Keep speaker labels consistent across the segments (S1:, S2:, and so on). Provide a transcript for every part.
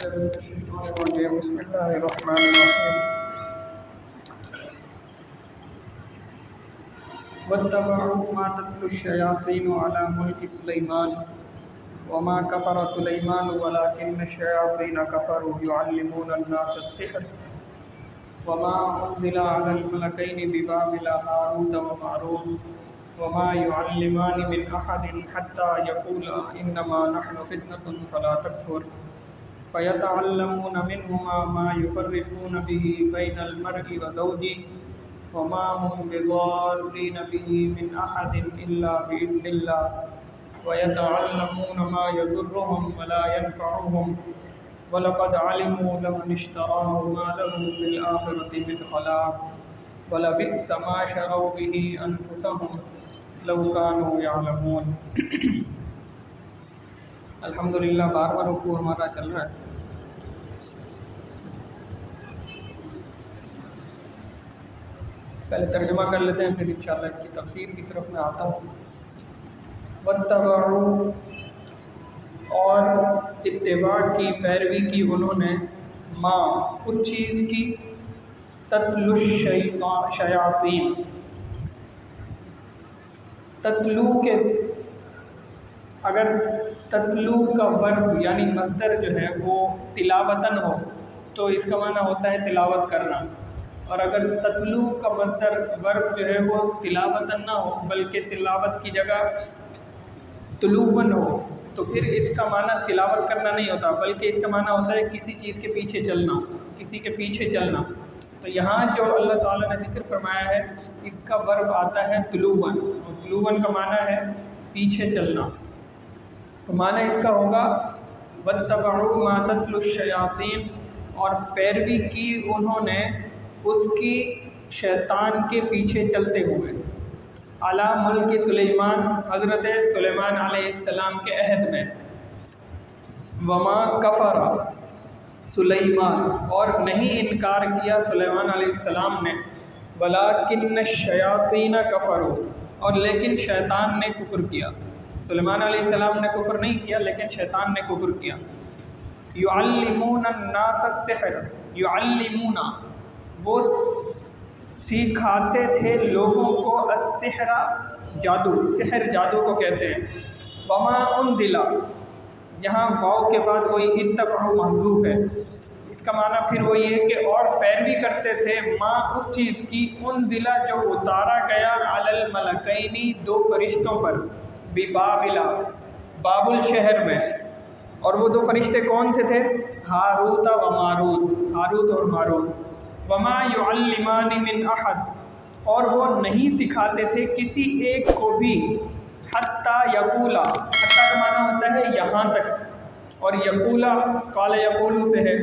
S1: بالله من الشيطان الرجيم بسم الله الرحمن الرحيم واتبعوا ما تتلو الشياطين على ملك سليمان وما كفر سليمان ولكن الشياطين كفروا يعلمون الناس السحر وما أنزل على الملكين ببابل هاروت وماروت وما يعلمان من أحد حتى يقولا إنما نحن فتنة فلا تكفر فيتعلمون منهما ما يفرقون به بين المرء وزوجه وما هم بضارين به من أحد إلا بإذن الله ويتعلمون ما يضرهم ولا ينفعهم ولقد علموا لمن اشتراه ما له في الآخرة من خلاق ولبئس ما شروا به أنفسهم لو كانوا يعلمون. الحمدللہ 12واں رکوع ہمارا چل رہا ہے. پہلے ترجمہ کر لیتے ہیں پھر انشاءاللہ اس کی تفسیر کی طرف میں آتا ہوں. واتبعوا اور اتباع کی پیروی کی انہوں نے ما اس چیز کی تتلو الشیاطین تتلو کے اگر تتلو کا ورب یعنی مصدر جو ہے وہ تلاوتاً ہو تو اس کا معنی ہوتا ہے تلاوت کرنا، اور اگر تتلو کا مصدر ورب جو ہے وہ تلاوتاً نہ ہو بلکہ تلاوت کی جگہ طلوعاً ہو تو پھر اس کا معنی تلاوت کرنا نہیں ہوتا بلکہ اس کا معنی ہوتا ہے کسی چیز کے پیچھے چلنا، کسی کے پیچھے چلنا. تو یہاں جو اللہ تعالیٰ نے ذکر فرمایا ہے اس کا ورب آتا ہے طلوعاً، اور طلوعاً کا معنی ہے پیچھے چلنا. تو معنی اس کا ہوگا واتبعوا ما تتلو الشیاطین، اور پیروی کی انہوں نے اس کی شیطان کے پیچھے چلتے ہوئے علی ملک سلیمان حضرت سلیمان علیہ السلام کے عہد میں. وما کفر سلیمان، اور نہیں انکار کیا سلیمان علیہ السلام نے، ولکن الشیاطین کفروا، اور لیکن شیطان نے کفر کیا. سلیمان علیہ السلام نے کفر نہیں کیا لیکن شیطان نے کفر کیا. یعلمون الناس السحر، یعلمون وہ سکھاتے تھے لوگوں کو السحر جادو، سحر جادو کو کہتے ہیں. وما انزل، یہاں واو کے بعد وہی اتبعوا محذوف ہے، اس کا معنی پھر وہی ہے کہ اور پیروی کرتے تھے ماں اس چیز کی انزل جو اتارا گیا علی الملکین دو فرشتوں پر، ببابل بابل شہر میں. اور وہ دو فرشتے کون سے تھے؟ ہاروت و ماروت، ہاروت اور ماروت. وما یعلمان من احد، اور وہ نہیں سکھاتے تھے کسی ایک کو بھی، حتی یقولا، حتی کا معنی ہوتا ہے یہاں تک، اور یقولا قال یقولو سے ہے،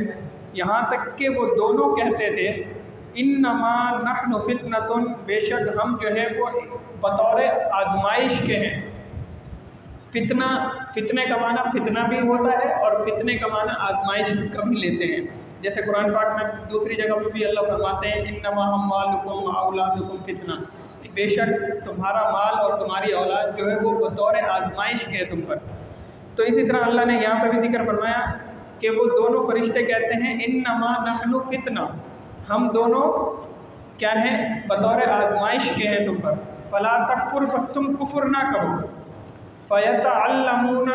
S1: یہاں تک کہ وہ دونوں کہتے تھے انما نحن فتنۃ، بے شک ہم جو ہے وہ بطور آزمائش کے ہیں. فتنہ، فتنے کا معنی فتنہ بھی ہوتا ہے اور فتنے کا معنی آزمائش کا بھی لیتے ہیں. جیسے قرآن پاک میں دوسری جگہ پہ بھی اللہ فرماتے ہیں انما اموالکم واولادکم فتنہ، بے شک تمہارا مال اور تمہاری اولاد جو ہے وہ بطور آزمائش کے ہے تم پر. تو اسی طرح اللہ نے یہاں پہ بھی ذکر فرمایا کہ وہ دونوں فرشتے کہتے ہیں انما نحن فتنہ، ہم دونوں کیا ہیں؟ بطور آزمائش کے ہیں تم پر. فلا تکفر، پس تم کفر نہ کرو. فیتعلمون،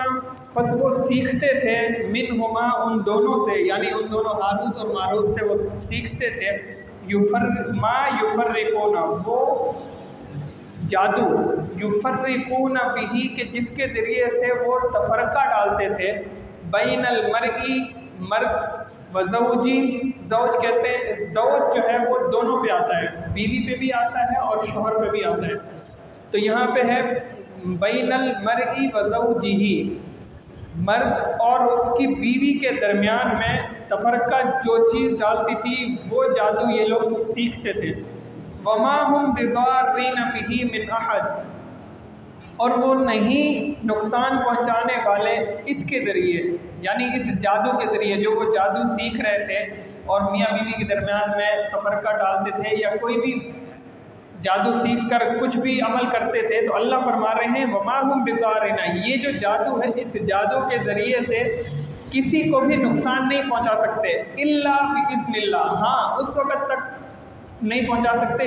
S1: پس وہ سیکھتے تھے منہما ان دونوں سے، یعنی ان دونوں ہاروت اور ماروت سے وہ سیکھتے تھے ما یفرقون، وہ جادو، یفرقون بہ کہ جس کے ذریعے سے وہ تفرقہ ڈالتے تھے، بین المرئی مرد و زوجی، زوج کہتے ہیں زوج جو ہے وہ دونوں پہ آتا ہے، بیوی پہ بھی آتا ہے اور شوہر پہ بھی آتا ہے. تو یہاں پہ ہے بین المرئی و زوجہ، مرد اور اس کی بیوی کے درمیان میں تفرقہ جو چیز ڈالتی تھی وہ جادو یہ لوگ سیکھتے تھے. وما هم بضارین بہ من احد، اور وہ نہیں نقصان پہنچانے والے اس کے ذریعے، یعنی اس جادو کے ذریعے جو وہ جادو سیکھ رہے تھے اور میاں بیوی کے درمیان میں تفرقہ ڈالتے تھے یا کوئی بھی جادو سیکھ کر کچھ بھی عمل کرتے تھے. تو اللہ فرما رہے ہیں وما ہم بضارین، یہ جو جادو ہے اس جادو کے ذریعے سے کسی کو بھی نقصان نہیں پہنچا سکتے الا باذن اللہ، ہاں اس وقت تک نہیں پہنچا سکتے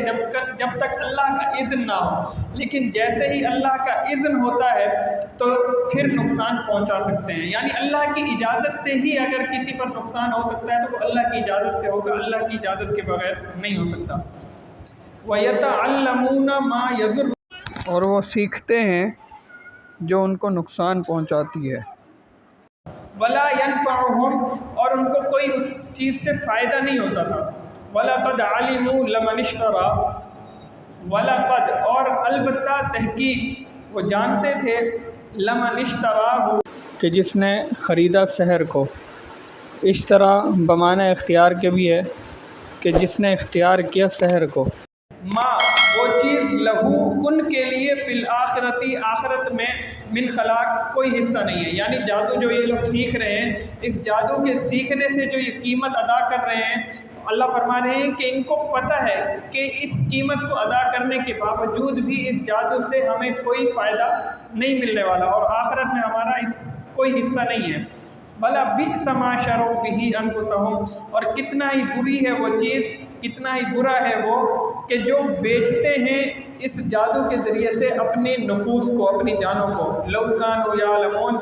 S1: جب تک اللہ کا اذن نہ ہو، لیکن جیسے ہی اللہ کا اذن ہوتا ہے تو پھر نقصان پہنچا سکتے ہیں۔ یعنی اللہ کی اجازت سے ہی اگر کسی پر نقصان ہو سکتا ہے تو وہ اللہ کی اجازت سے ہوگا، اللہ کی اجازت کے بغیر نہیں ہو سکتا۔ وَيَتَعَلَّمُونَ مَا يَضُرُّ، اور وہ سیکھتے ہیں جو ان کو نقصان پہنچاتی ہے۔ وَلَا يَنفَعُهُمْ، اور ان کو کوئی اس چیز سے فائدہ نہیں ہوتا تھا۔ وَلَقَدْ عَلِمُوا لَمَنِ اشْتَرَىٰ، وَلَقَدْ، اور البتہ تحقیق وہ جانتے تھے، لَمَنِ اشْتَرَىٰ، کہ جس نے خریدا سحر کو۔ اشترا بمعنی اختیار کے بھی ہے کہ جس نے اختیار کیا سحر کو۔ ما، وہ چیز، لہو، ان کے لیے، فی الآخرتی، آخرت میں، من خلاق، کوئی حصہ نہیں ہے۔ یعنی جادو جو یہ لوگ سیکھ رہے ہیں، اس جادو کے سیکھنے سے جو یہ قیمت ادا کر رہے ہیں، اللہ فرما رہے ہیں کہ ان کو پتہ ہے کہ اس قیمت کو ادا کرنے کے باوجود بھی اس جادو سے ہمیں کوئی فائدہ نہیں ملنے والا اور آخرت میں ہمارا اس کوئی حصہ نہیں ہے۔ بھلا بئس ما شروا بہ انفسہم، اور کتنا ہی بری ہے وہ چیز، کتنا ہی برا ہے وہ کہ جو بیچتے ہیں اس جادو کے ذریعے سے اپنے نفوس کو، اپنی جانوں کو۔ لو کانوا یعلمون،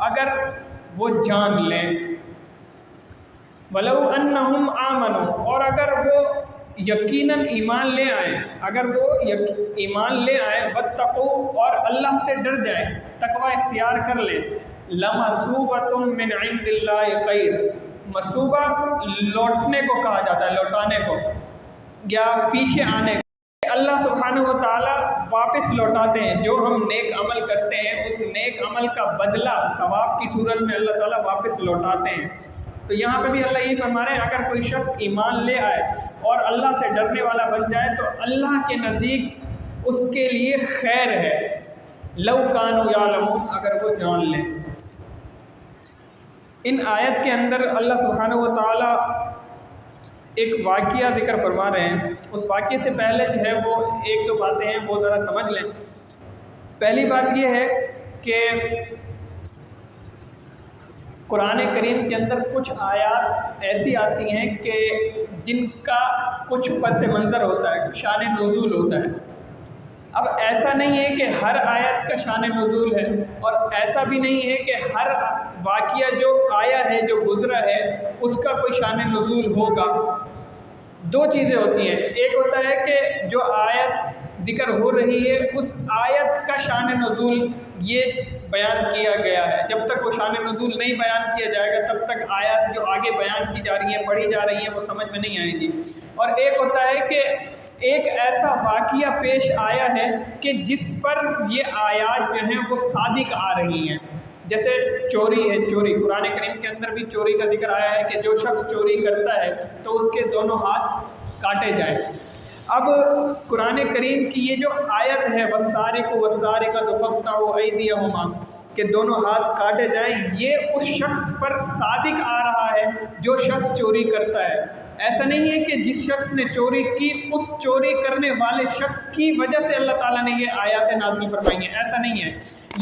S1: اگر وہ جان لیں۔ ولو انہم آمنوا، اور اگر وہ یقیناً ایمان لے آئیں، اگر وہ ایمان لے آئیں، واتقوا، اور اللہ سے ڈر جائیں، تقوی اختیار کر لیں، لمثوبۃ من عند اللہ خیر، مثوبہ لوٹنے کو کہا جاتا ہے، لوٹانے کو یا پیچھے آنے کو۔ اللہ سبحانہ و تعالیٰ واپس لوٹاتے ہیں جو ہم نیک عمل کرتے ہیں، اس نیک عمل کا بدلہ ثواب کی صورت میں اللہ تعالیٰ واپس لوٹاتے ہیں۔ تو یہاں پہ بھی اللہ یہ فرما رہے ہیں اگر کوئی شخص ایمان لے آئے اور اللہ سے ڈرنے والا بن جائے تو اللہ کے نزدیک اس کے لیے خیر ہے، لو کانوا یعلمون، اگر وہ جان لیں۔ ان آیت کے اندر اللہ سبحانہ و تعالیٰ ایک واقعہ ذکر فرما رہے ہیں۔ اس واقعے سے پہلے جو ہے وہ ایک دو باتیں ہیں وہ ذرا سمجھ لیں۔ پہلی بات یہ ہے کہ قرآن کریم کے اندر کچھ آیات ایسی آتی ہیں کہ جن کا کچھ پس منظر ہوتا ہے، شان نزول ہوتا ہے۔ اب ایسا نہیں ہے کہ ہر آیت کا شان نزول ہے، اور ایسا بھی نہیں ہے کہ ہر واقعہ جو آیا ہے، جو گزرا ہے، اس کا کوئی شان نزول ہوگا۔ دو چیزیں ہوتی ہیں، ایک ہوتا ہے کہ جو آیت ذکر ہو رہی ہے اس آیت کا شان نزول یہ بیان کیا گیا ہے، جب تک وہ شان نزول نہیں بیان کیا جائے گا تب تک آیات جو آگے بیان کی جا رہی ہیں، پڑھی جا رہی ہیں، وہ سمجھ میں نہیں آئیں گی۔ اور ایک ہوتا ہے کہ ایک ایسا واقعہ پیش آیا ہے کہ جس پر یہ آیات جو ہیں وہ صادق آ رہی ہیں، جیسے چوری ہے، چوری قرآن کریم کے اندر بھی چوری کا ذکر آیا ہے کہ جو شخص چوری کرتا ہے تو اس کے دونوں ہاتھ کاٹے جائیں۔ اب قرآن کریم کی یہ جو آیت ہے وَالسَّارِقُ وَالسَّارِقَةُ فَاقْطَعُوا أَيْدِيَهُمَا، کہ دونوں ہاتھ کاٹے جائیں، یہ اس شخص پر صادق آ رہا ہے جو شخص چوری کرتا ہے۔ ایسا نہیں ہے کہ جس شخص نے چوری کی اس چوری کرنے والے شخص کی وجہ سے اللہ تعالیٰ نے یہ آیات نازل فرمائی ہیں، ایسا نہیں ہے۔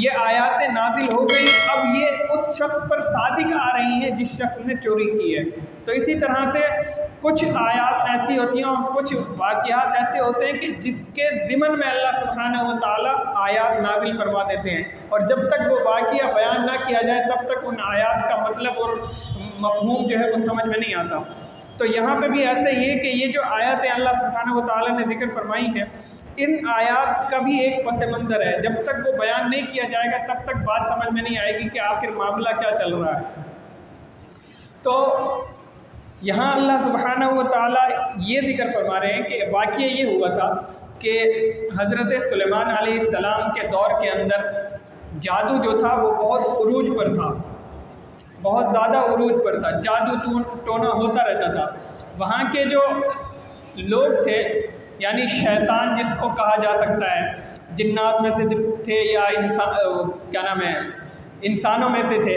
S1: یہ آیات نازل ہو گئی، اب یہ اس شخص پر صادق آ رہی ہیں جس شخص نے چوری کی ہے۔ تو اسی طرح سے کچھ آیات ایسی ہوتی ہیں اور کچھ واقعات ایسے ہوتے ہیں کہ جس کے ضمن میں اللہ سبحانہ و تعالیٰ آیات نازل فرما دیتے ہیں، اور جب تک وہ واقعہ بیان نہ کیا جائے تب تک ان آیات کا مطلب اور مفہوم جو ہے وہ سمجھ میں نہیں آتا۔ تو یہاں پہ بھی ایسا ہی ہے کہ یہ جو آیاتیں اللہ سبحانہ و تعالیٰ نے ذکر فرمائی ہیں، ان آیات کا بھی ایک پس منظر ہے، جب تک وہ بیان نہیں کیا جائے گا تب تک بات سمجھ میں نہیں آئے گی کہ آخر معاملہ کیا چل رہا ہے۔ تو یہاں اللہ سبحانہ و تعالیٰ یہ ذکر فرما رہے ہیں کہ واقعہ یہ ہوا تھا کہ حضرت سلیمان علیہ السلام کے دور کے اندر جادو جو تھا وہ بہت عروج پر تھا، بہت زیادہ عروج پر تھا، جادو ٹونا ہوتا رہتا تھا۔ وہاں کے جو لوگ تھے، یعنی شیطان جس کو کہا جا سکتا ہے، جنات میں سے تھے یا انسانوں میں سے تھے،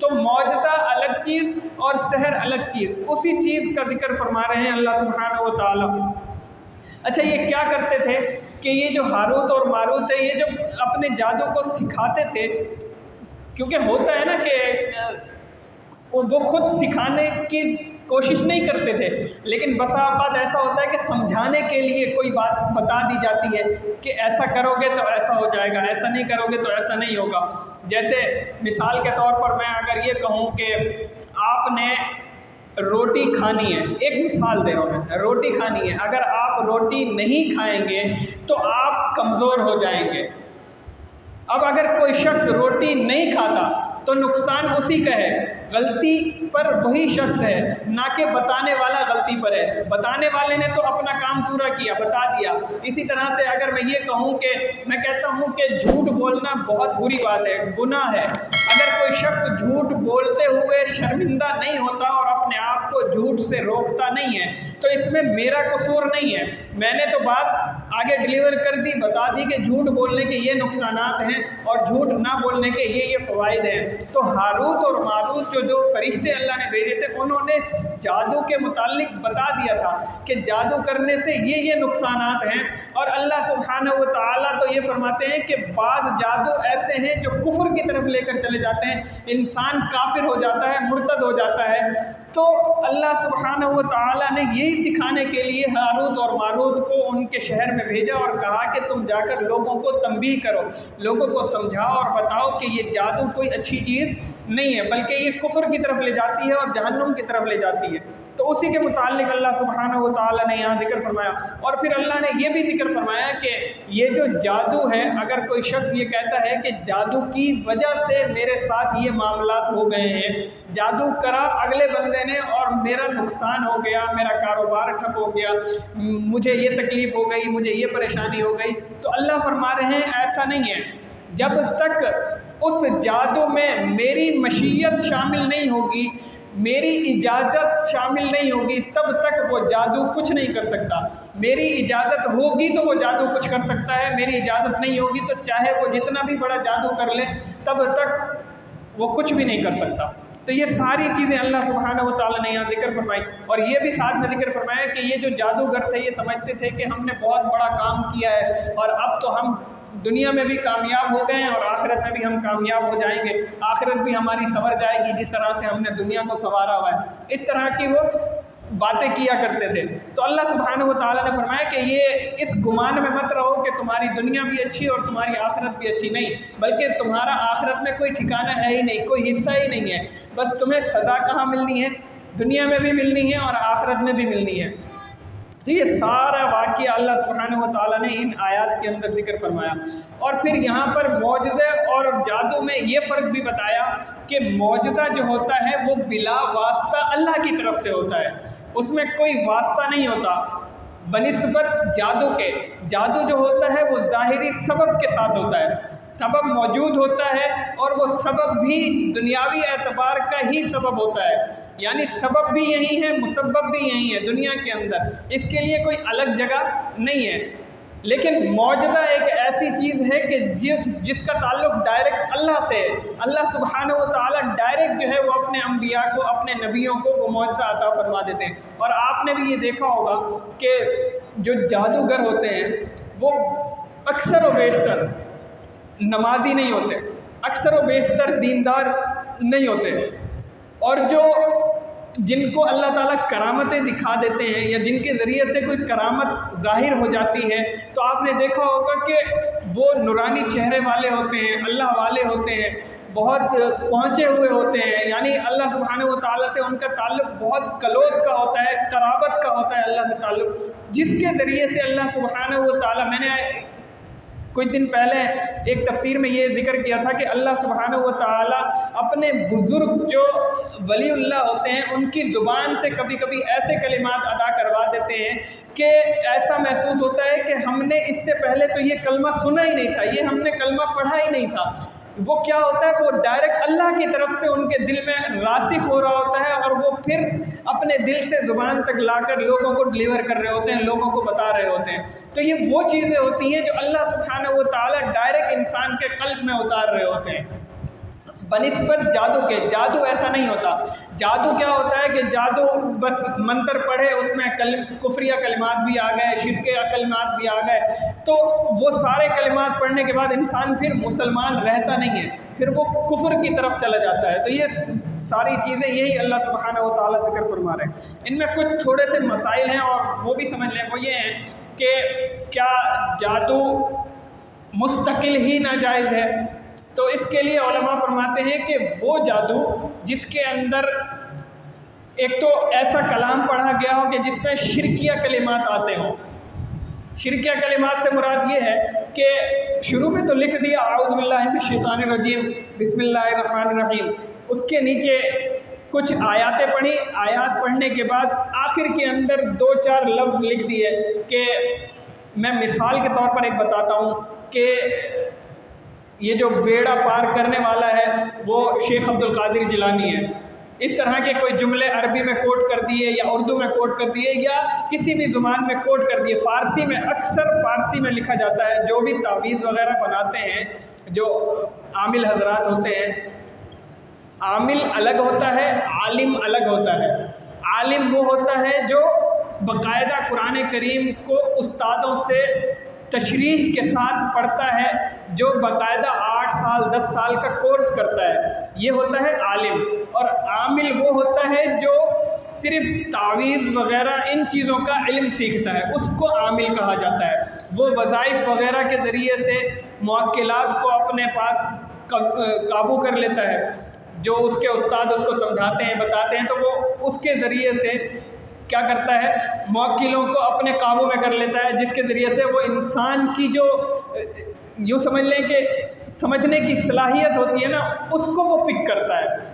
S1: تو معجزہ الگ چیز اور سحر الگ چیز، اسی چیز کا ذکر فرما رہے ہیں اللہ سبحانہ و تعالیٰ۔ اچھا یہ کیا کرتے تھے کہ یہ جو ہاروت اور ماروت ہے یہ جو اپنے جادو کو سکھاتے تھے، کیونکہ ہوتا ہے نا کہ وہ خود سکھانے کی کوشش نہیں کرتے تھے، لیکن بسا اوقات ایسا ہوتا ہے کہ سمجھانے کے لیے کوئی بات بتا دی جاتی ہے کہ ایسا کرو گے تو ایسا ہو جائے گا، ایسا نہیں کرو گے تو ایسا نہیں ہوگا۔ جیسے مثال کے طور پر میں اگر یہ کہوں کہ آپ نے روٹی کھانی ہے، ایک مثال دے رہا ہوں میں، روٹی کھانی ہے، اگر آپ روٹی نہیں کھائیں گے تو آپ کمزور ہو جائیں گے۔ اب اگر کوئی شخص روٹی نہیں کھاتا تو نقصان اسی کا ہے، غلطی پر وہی شخص ہے، نہ کہ بتانے والا غلطی پر ہے۔ بتانے والے نے تو اپنا کام پورا کیا، بتا دیا۔ اسی طرح سے اگر میں یہ کہوں کہ میں کہتا ہوں کہ جھوٹ بولنا بہت بری بات ہے، گناہ ہے، اگر کوئی شخص جھوٹ بولتے ہوئے شرمندہ نہیں ہوتا اور اپنے آپ کو جھوٹ سے روکتا نہیں ہے تو اس میں میرا قصور نہیں ہے، میں نے تو بات آگے ڈیلیور کر دی، بتا دی کہ جھوٹ بولنے کے یہ نقصانات ہیں اور جھوٹ نہ بولنے کے یہ فوائد ہیں۔ تو ہاروت اور ماروت جو فرشتے اللہ نے بھیجے تھے انہوں نے جادو کے متعلق بتا دیا تھا کہ جادو کرنے سے یہ نقصانات ہیں، اور اللہ سبحانہ و تعالیٰ تو یہ فرماتے ہیں کہ بعض جادو ایسے ہیں جو کفر کی طرف لے کر چلے جاتے ہیں، انسان کافر ہو جاتا ہے، مرتد ہو جاتا ہے۔ تو اللہ سبحانہ و تعالیٰ نے یہی سکھانے کے لیے ہاروت اور ماروت کو ان کے شہر میں بھیجا اور کہا کہ تم جا کر لوگوں کو تنبیہ کرو، لوگوں کو سمجھاؤ اور بتاؤ کہ یہ جادو کوئی اچھی چیز نہیں ہے، بلکہ یہ کفر کی طرف لے جاتی ہے اور جہنم کی طرف لے جاتی ہے۔ تو اسی کے متعلق اللہ سبحانہ و تعالیٰ نے یہاں ذکر فرمایا، اور پھر اللہ نے یہ بھی ذکر فرمایا کہ یہ جو جادو ہے، اگر کوئی شخص یہ کہتا ہے کہ جادو کی وجہ سے میرے ساتھ یہ معاملات ہو گئے ہیں، جادو کرا اگلے بندے نے اور میرا نقصان ہو گیا، میرا کاروبار ٹھپ ہو گیا، مجھے یہ تکلیف ہو گئی، مجھے یہ پریشانی ہو گئی، تو اللہ فرما رہے ہیں ایسا نہیں ہے، جب تک اس جادو میں میری مشیت شامل نہیں ہوگی، میری اجازت شامل نہیں ہوگی، تب تک وہ جادو کچھ نہیں کر سکتا۔ میری اجازت ہوگی تو وہ جادو کچھ کر سکتا ہے، میری اجازت نہیں ہوگی تو چاہے وہ جتنا بھی بڑا جادو کر لے تب تک وہ کچھ بھی نہیں کر سکتا۔ تو یہ ساری چیزیں اللہ سبحانہ و تعالیٰ نے یہاں ذکر فرمائی، اور یہ بھی ساتھ میں ذکر فرمایا کہ یہ جو جادوگر تھے یہ سمجھتے تھے کہ ہم نے بہت بڑا کام کیا ہے اور اب تو ہم دنیا میں بھی کامیاب ہو گئے ہیں اور آخرت میں بھی ہم کامیاب ہو جائیں گے، آخرت بھی ہماری سنور جائے گی جس طرح سے ہم نے دنیا کو سنوارا ہوا ہے، اس طرح کی وہ باتیں کیا کرتے تھے۔ تو اللہ سبحانہ و تعالیٰ نے فرمایا کہ یہ اس گمان میں مت رہو کہ تمہاری دنیا بھی اچھی اور تمہاری آخرت بھی اچھی، نہیں، بلکہ تمہارا آخرت میں کوئی ٹھکانہ ہے ہی نہیں، کوئی حصہ ہی نہیں ہے، بس تمہیں سزا کہاں ملنی ہے، دنیا میں بھی ملنی ہے اور آخرت میں بھی ملنی ہے۔ تو یہ سارا واقعہ اللہ سبحانہ و تعالیٰ نے ان آیات کے اندر ذکر فرمایا، اور پھر یہاں پر معجزے اور جادو میں یہ فرق بھی بتایا کہ معجزہ جو ہوتا ہے وہ بلا واسطہ اللہ کی طرف سے ہوتا ہے، اس میں کوئی واسطہ نہیں ہوتا بنسبت جادو کے۔ جادو جو ہوتا ہے وہ ظاہری سبب کے ساتھ ہوتا ہے، سبب موجود ہوتا ہے اور وہ سبب بھی دنیاوی اعتبار کا ہی سبب ہوتا ہے، یعنی سبب بھی یہی ہے، مسبب بھی یہی ہے دنیا کے اندر، اس کے لیے کوئی الگ جگہ نہیں ہے۔ لیکن معجزہ ایک ایسی چیز ہے کہ جس کا تعلق ڈائریکٹ اللہ سے ہے، اللہ سبحانہ و تعالیٰ ڈائریکٹ جو ہے وہ اپنے انبیاء کو، اپنے نبیوں کو وہ معجزہ عطا فرما دیتے ہیں۔ اور آپ نے بھی یہ دیکھا ہوگا کہ جو جادوگر ہوتے ہیں وہ اکثر و بیشتر نمازی نہیں ہوتے، اکثر و بیشتر دیندار نہیں ہوتے، اور جن کو اللہ تعالیٰ کرامتیں دکھا دیتے ہیں یا جن کے ذریعے سے کوئی کرامت ظاہر ہو جاتی ہے تو آپ نے دیکھا ہوگا کہ وہ نورانی چہرے والے ہوتے ہیں، اللہ والے ہوتے ہیں، بہت پہنچے ہوئے ہوتے ہیں، یعنی اللہ سبحانہ و تعالیٰ سے ان کا تعلق بہت کلوز کا ہوتا ہے، قرابت کا ہوتا ہے اللہ سے تعلق، جس کے ذریعے سے اللہ سبحانہ و تعالیٰ، میں نے کچھ دن پہلے ایک تفسیر میں یہ ذکر کیا تھا کہ اللہ سبحانہ و تعالیٰ اپنے بزرگ جو ولی اللہ ہوتے ہیں ان کی زبان سے کبھی کبھی ایسے کلمات ادا کروا دیتے ہیں کہ ایسا محسوس ہوتا ہے کہ ہم نے اس سے پہلے تو یہ کلمہ سنا ہی نہیں تھا، یہ ہم نے کلمہ پڑھا ہی نہیں تھا۔ وہ کیا ہوتا ہے، وہ ڈائریکٹ اللہ کی طرف سے ان کے دل میں راسخ ہو رہا ہوتا ہے اور وہ پھر اپنے دل سے زبان تک لا کر لوگوں کو ڈلیور کر رہے ہوتے ہیں، لوگوں کو بتا رہے ہوتے ہیں۔ تو یہ وہ چیزیں ہوتی ہیں جو اللہ سبحانہ و تعالیٰ ڈائریکٹ انسان کے قلب میں اتار رہے ہوتے ہیں۔ بنسبت جادو کے۔ جادو ایسا نہیں ہوتا۔ جادو کیا ہوتا ہے کہ جادو بس منتر پڑھے، اس میں کفریہ کلمات بھی آ گئے، شرکیہ کلمات بھی آ گئے، تو وہ سارے کلمات پڑھنے کے بعد انسان پھر مسلمان رہتا نہیں ہے، پھر وہ کفر کی طرف چلا جاتا ہے۔ تو یہ ساری چیزیں یہی اللہ سبحانہ و تعالیٰ ذکر فرما رہے ہیں۔ ان میں کچھ تھوڑے سے مسائل ہیں اور وہ بھی سمجھ لیں۔ وہ یہ ہیں کہ کیا جادو مستقل ہی ناجائز ہے؟ تو اس کے لیے علماء فرماتے ہیں کہ وہ جادو جس کے اندر ایک تو ایسا کلام پڑھا گیا ہو کہ جس میں شرکیہ کلمات آتے ہوں۔ شرکیہ کلمات سے مراد یہ ہے کہ شروع میں تو لکھ دیا اعوذ باللہ من الشیطان الرجیم بسم اللہ الرحمن الرحیم، اس کے نیچے کچھ آیاتیں پڑھی، آیات پڑھنے کے بعد آخر کے اندر 2-4 لفظ لکھ دیے کہ میں مثال کے طور پر ایک بتاتا ہوں کہ یہ جو بیڑا پار کرنے والا ہے وہ شیخ عبد القادر جیلانی ہے۔ اس طرح کے کوئی جملے عربی میں کوٹ کر دیے یا اردو میں کوٹ کر دیے یا کسی بھی زبان میں کوٹ کر دیے۔ فارسی میں اکثر فارسی میں لکھا جاتا ہے، جو بھی تعویذ وغیرہ بناتے ہیں جو عامل حضرات ہوتے ہیں، عامل الگ ہوتا ہے، عالم الگ ہوتا ہے۔ عالم وہ ہوتا ہے جو باقاعدہ قرآن کریم کو استادوں سے تشریح کے ساتھ پڑھتا ہے، جو باقاعدہ 8 سال 10 سال کا کورس کرتا ہے، یہ ہوتا ہے عالم۔ اور عامل وہ ہوتا ہے جو صرف تعویذ وغیرہ ان چیزوں کا علم سیکھتا ہے، اس کو عامل کہا جاتا ہے۔ وہ وظائف وغیرہ کے ذریعے سے موکلات کو اپنے پاس قابو کر لیتا ہے، جو اس کے استاد اس کو سمجھاتے ہیں بتاتے ہیں، تو وہ اس کے ذریعے سے کیا کرتا ہے، موکلوں کو اپنے قابو میں کر لیتا ہے، جس کے ذریعے سے وہ انسان کی جو یوں سمجھ لیں کہ سمجھنے کی صلاحیت ہوتی ہے نا، اس کو وہ پک کرتا ہے۔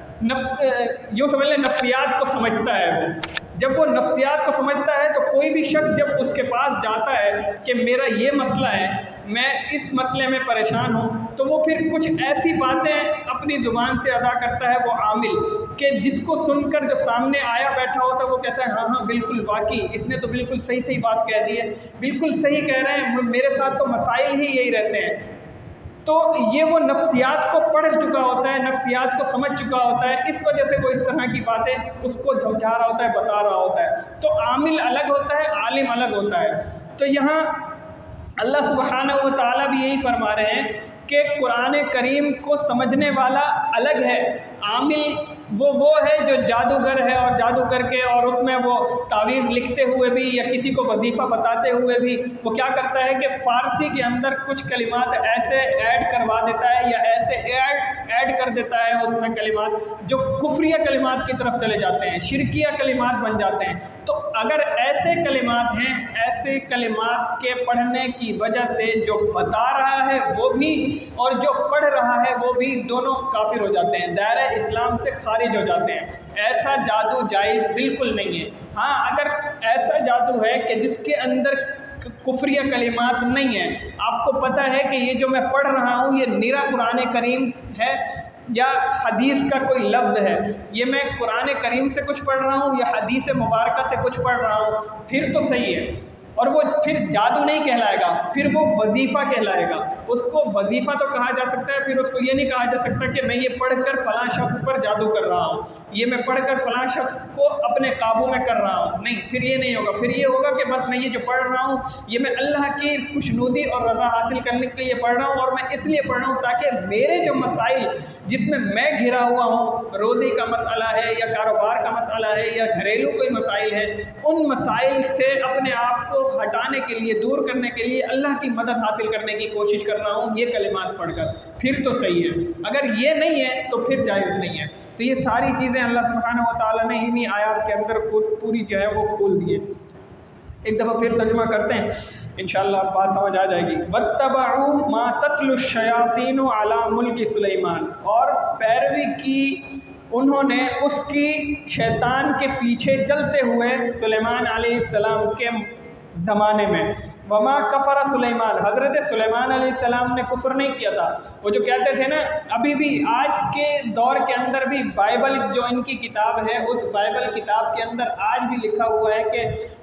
S1: یوں سمجھ لیں نفسیات کو سمجھتا ہے وہ۔ جب وہ نفسیات کو سمجھتا ہے تو کوئی بھی شخص جب اس کے پاس جاتا ہے کہ میرا یہ مسئلہ ہے، میں اس مسئلے میں پریشان ہوں، تو وہ پھر کچھ ایسی باتیں اپنی زبان سے ادا کرتا ہے وہ عامل، کہ جس کو سن کر جو سامنے آیا بیٹھا ہوتا ہے وہ کہتا ہے ہاں ہاں بالکل، واقعی اس نے تو بالکل صحیح بات کہہ دی ہے، بالکل صحیح کہہ رہے ہیں، میرے ساتھ تو مسائل ہی یہی رہتے ہیں۔ تو یہ وہ نفسیات کو پڑھ چکا ہوتا ہے، نفسیات کو سمجھ چکا ہوتا ہے، اس وجہ سے وہ اس طرح کی باتیں اس کو سمجھا رہا ہوتا ہے، بتا رہا ہوتا ہے۔ تو عامل الگ ہوتا ہے، عالم الگ ہوتا ہے۔ تو یہاں اللہ سبحانہ و تعالیٰ بھی یہی فرما رہے ہیں کہ قرآن کریم کو سمجھنے والا الگ ہے، عامل وہ ہے جو جادوگر ہے اور جادو کر کے اور اس میں وہ تعویذ لکھتے ہوئے بھی یا کسی کو وظیفہ بتاتے ہوئے بھی وہ کیا کرتا ہے کہ فارسی کے اندر کچھ کلمات ایسے ایڈ کروا دیتا ہے یا ایسے ایڈ کر دیتا ہے اس میں کلمات جو کفریہ کلمات کی طرف چلے جاتے ہیں، شرکیہ کلمات بن جاتے ہیں۔ تو اگر ایسے کلمات ہیں، ایسے کلمات کے پڑھنے کی وجہ سے جو بتا رہا ہے وہ بھی اور جو پڑھ رہا ہے وہ بھی دونوں کافر ہو جاتے ہیں، دائرہ اسلام سے خارج ہو جاتے ہیں۔ ایسا جادو جائز بالکل نہیں ہے۔ ہاں اگر ایسا جادو ہے کہ جس کے اندر کفریہ کلمات نہیں ہیں، آپ کو پتہ ہے کہ یہ جو میں پڑھ رہا ہوں یہ نیرا قرآن کریم ہے یا حدیث کا کوئی لفظ ہے، یہ میں قرآن کریم سے کچھ پڑھ رہا ہوں یا حدیث مبارکہ سے کچھ پڑھ رہا ہوں، پھر تو صحیح ہے، اور وہ پھر جادو نہیں کہلائے گا، پھر وہ وظیفہ کہلائے گا۔ اس کو وظیفہ تو کہا جا سکتا ہے، پھر اس کو یہ نہیں کہا جا سکتا کہ میں یہ پڑھ کر فلاں شخص پر جادو کر رہا ہوں، یہ میں پڑھ کر فلاں شخص کو اپنے قابو میں کر رہا ہوں، نہیں، پھر یہ نہیں ہوگا۔ پھر یہ ہوگا کہ بس میں یہ جو پڑھ رہا ہوں یہ میں اللہ کی خوشنودی اور رضا حاصل کرنے کے لیے پڑھ رہا ہوں، اور میں اس لیے پڑھ رہا ہوں تاکہ میرے جو مسائل جس میں گھرا ہوا ہوں، روزی کا مسئلہ ہے یا کاروبار کا مسئلہ ہے یا گھریلو کوئی مسائل ہے، ان مسائل سے اپنے آپ کو ہٹانے کے لیے، دور کرنے کے لیے اللہ کی مدد حاصل کرنے کی کوشش کر رہا ہوں یہ کلمات پڑھ کر، پھر تو صحیح ہے۔ اگر یہ نہیں ہے تو پھر جائز نہیں ہے۔ تو یہ ساری چیزیں اللہ سبحانہ و تعالیٰ نے انہی آیات کے اندر پوری جو ہے وہ کھول دیے۔ ایک دفعہ پھر ترجمہ کرتے ہیں، انشاءاللہ بات سمجھ آ جائے گی۔ وَاتَّبَعُوا مَا تَتْلُو الشَّيَاطِينُ عَلَى مُلْكِ سُلَيْمَانَ، اور پیروی کی انہوں نے اس کی شیطان کے پیچھے چلتے ہوئے سلیمان علیہ السلام کے زمانے میں۔ وما کفر سلیمان، حضرت سلیمان علیہ السلام نے کفر نہیں کیا تھا۔ وہ جو کہتے تھے نا، ابھی بھی آج کے دور کے اندر بھی بائبل جو ان کی کتاب ہے، اس بائبل کتاب کے اندر آج بھی لکھا ہوا ہے کہ